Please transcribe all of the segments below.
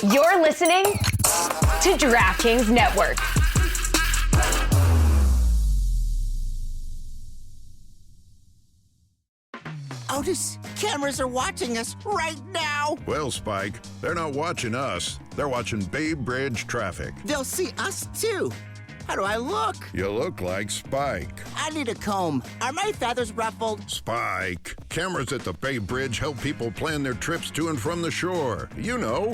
You're listening to DraftKings Network. Otis, cameras are watching us right now. Well, Spike, they're not watching us. They're watching Bay Bridge traffic. They'll see us, too. How do I look? You look like Spike. I need a comb. Are my feathers ruffled? Spike. Cameras at the Bay Bridge help people plan their trips to and from the shore. You know,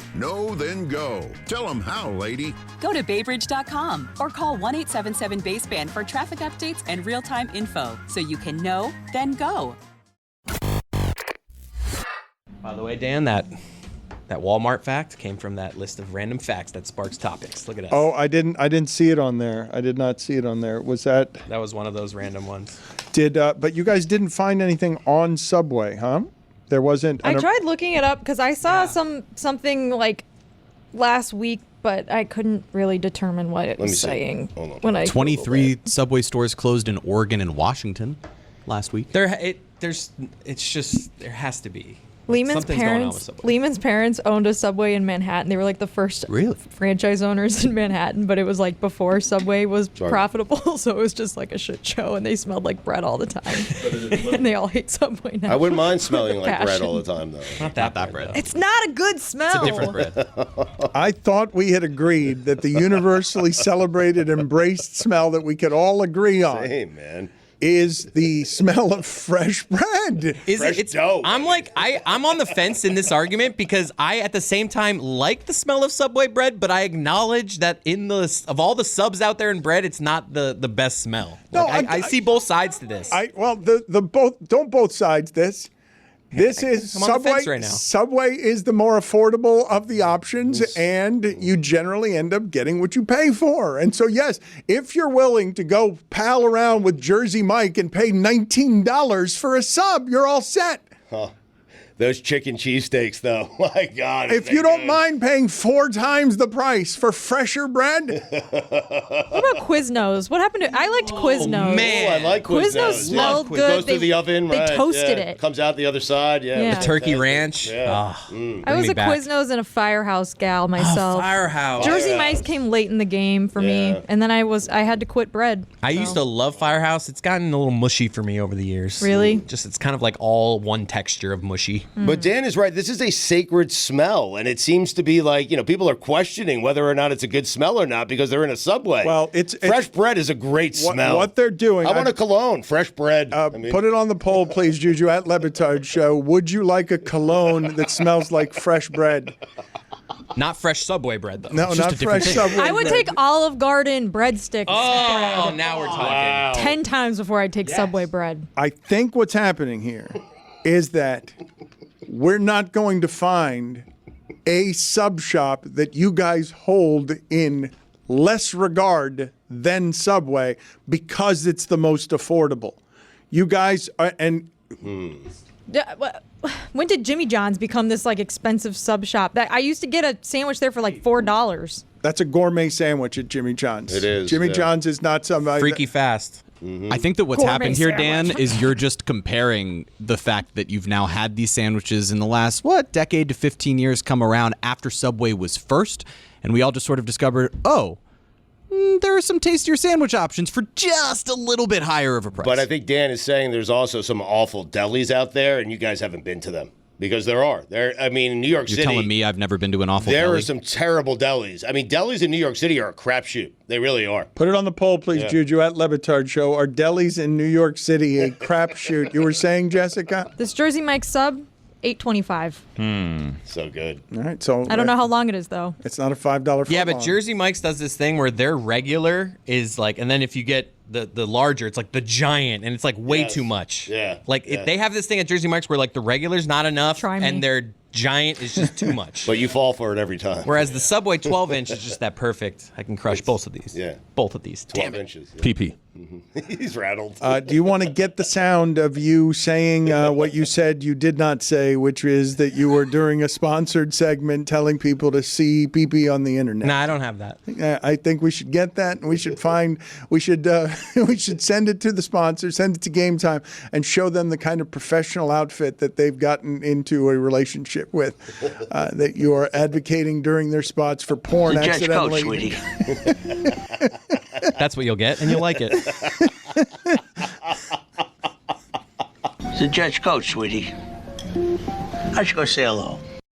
then go. Tell them how, lady. Go to baybridge.com or call 1-877-BASEBAND for traffic updates and real-time info so you can know, then go. By the way, Dan, that Walmart fact came from that list of random facts that sparks topics. Look at us. Oh, I didn't see it on there. I did not see it on there. Was that? That was one of those random ones. But you guys didn't find anything on Subway, huh? There wasn't. I tried looking it up because I saw something like last week, but I couldn't really determine what it was saying. When I 23 Subway stores closed in Oregon and Washington last week. There has to be. Lehman's parents owned a Subway in Manhattan. They were like the first franchise owners in Manhattan, but it was like before Subway was profitable, so it was just like a shit show, and they smelled like bread all the time. And they all hate Subway now. I wouldn't mind smelling like bread all the time, though. Not that bread. It's not a good smell. It's a different bread. I thought we had agreed that the universally celebrated, embraced smell that we could all agree on. Same, man. Is the smell of fresh bread. It's dough. I'm on the fence in this argument because I, at the same time, like the smell of Subway bread, but I acknowledge that of all the subs out there in bread, it's not the best smell. No, I see both sides to this. Don't both sides this. This is Subway. Right now. Subway is the more affordable of the options, and you generally end up getting what you pay for. And so, yes, if you're willing to go pal around with Jersey Mike and pay $19 for a sub, you're all set. Huh. Those chicken cheesesteaks, though. My God. If you don't mind paying 4 times the price for fresher bread. What about Quiznos? What happened to? I liked Quiznos. Man, I like Quiznos. Quiznos smelled good. Goes through the oven. They toasted it. Comes out the other side. Yeah. The turkey ranch. Yeah. I was a Quiznos and a Firehouse gal myself. Firehouse. Jersey Mike's came late in the game for me, and then I had to quit bread. I used to love Firehouse. It's gotten a little mushy for me over the years. Really? It's kind of like all one texture of mushy. But Dan is right. This is a sacred smell, and it seems to be like, people are questioning whether or not it's a good smell or not because they're in a Subway. Well, fresh bread is a great smell. What they're doing. I want a cologne, fresh bread. Put it on the poll, please, Juju, at Le Batard Show. Would you like a cologne that smells like fresh bread? Not fresh Subway bread, though. No, not fresh Subway bread. I would take Olive Garden breadsticks. Oh, now we're talking. Wow. 10 times before I'd take Subway bread. I think what's happening here is that we're not going to find a sub shop that you guys hold in less regard than Subway because it's the most affordable. You guys are, When did Jimmy John's become this like expensive sub shop? I used to get a sandwich there for like $4. That's a gourmet sandwich at Jimmy John's. It is. Jimmy John's is not somebody Freaky fast. I think that what's happened here, Dan, is you're just comparing the fact that you've now had these sandwiches in the last, decade to 15 years come around after Subway was first, and we all just sort of discovered, there are some tastier sandwich options for just a little bit higher of a price. But I think Dan is saying there's also some awful delis out there, and you guys haven't been to them. Because there are. In New York City. You're telling me I've never been to an awful deli? There are some terrible delis. Delis in New York City are a crapshoot. They really are. Put it on the poll, please, Juju, at Le Batard Show. Are delis in New York City a crapshoot? You were saying, Jessica? This Jersey Mike sub, $8.25. So good. All right, so I don't know how long it is, though. It's not a $5 Yeah, but Jersey Mike's does this thing where their regular is like, and then if you get the larger, it's like the giant, and it's like way too much. Yeah. They have this thing at Jersey Mike's where like the regular's not enough, and their giant is just too much. But you fall for it every time. Whereas the Subway 12-inch is just that perfect. I can crush both of these. Yeah. Both of these. 12 inches. Yeah. PP. He's rattled. Do you want to get the sound of you saying what you said you did not say, which is that you were during a sponsored segment telling people to see PP on the internet? No, I don't have that. I think we should get that, and we should we should send it to the sponsor, send it to Game Time, and show them the kind of professional outfit that they've gotten into a relationship associate with, that you are advocating during their spots for porn It's a Judge Coach, accidentally. sweetie. That's what you'll get, and you'll like it. It's a Judge Coach, sweetie. I should go say hello.